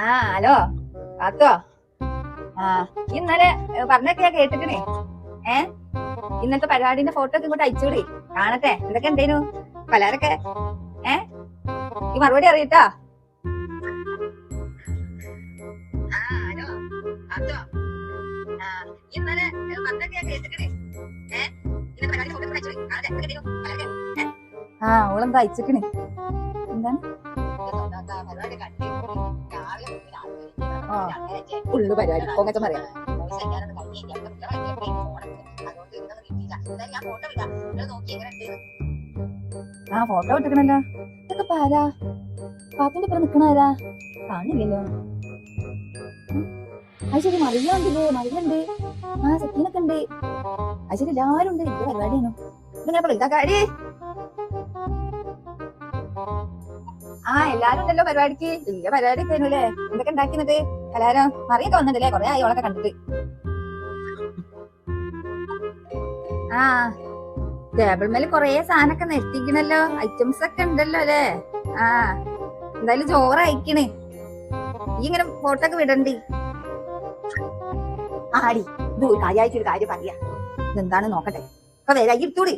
ആ ഹലോ കാത്തോ. ആ ഇന്നലെ പറഞ്ഞൊക്കെ ഞാൻ കേട്ടിക്കണേ. ഇന്നത്തെ പരിപാടിന്റെ ഫോട്ടോ ഒക്കെ ഇങ്ങോട്ട് അയച്ചൂടെ, കാണട്ടെ എന്തൊക്കെ എന്തേനു പലരൊക്കെ. ഈ മറുപടി അറിയട്ടാ. ആ ഓളെന്താ അയച്ചിക്കണേ? എന്താണ് ഫുള്ള് പരിപാടി പൊങ്ങച്ചം പറയാം. ആ ഫോട്ടോ ഇട്ടിക്കണല്ലോ. ഇതൊക്കെ പാരാ പാത്തിന്റെ ഇപ്പുറം നിക്കണാരാ? കാണില്ലല്ലോ. അത് ശരി, മറിയ ഉണ്ടല്ലേ? മറിയ ഉണ്ട്, ആ സക്കീനൊക്കെ ഉണ്ട്. അത് ശരി, എല്ലാരും ഉണ്ട്. എന്ത് പരിപാടിയാണോ ഇതിങ്ങനെ ഇതാക്കാടി? ആ എല്ലാരും ഉണ്ടല്ലോ പരിപാടിക്ക്. വലിയ പരിപാടി ഒക്കെ ആയിരുന്നല്ലേ? എന്തൊക്കെ ഉണ്ടാക്കിയത് എല്ലാരും? മറിയൊക്കെ വന്നിട്ടല്ലേ? കൊറേ ആയി ഓളൊക്കെ കണ്ടിട്ട്. ആ ടേബിൾ മേല് കൊറേ സാധനൊക്കെ നെറ്റിക്കണല്ലോ. ഐറ്റംസ് ഒക്കെ ഉണ്ടല്ലോ അല്ലേ? ആ എന്തായാലും ചോറ് അയക്കണേ. ഈ ഇങ്ങനെ ഫോട്ടോ ഒക്കെ വിടണ്ടി. ആടി ഇത് കാര്യമായിട്ടൊരു കാര്യം പറയാ. ഇതെന്താണ് നോക്കട്ടെ. അപ്പൊ വേഗം എടുത്തൂടി.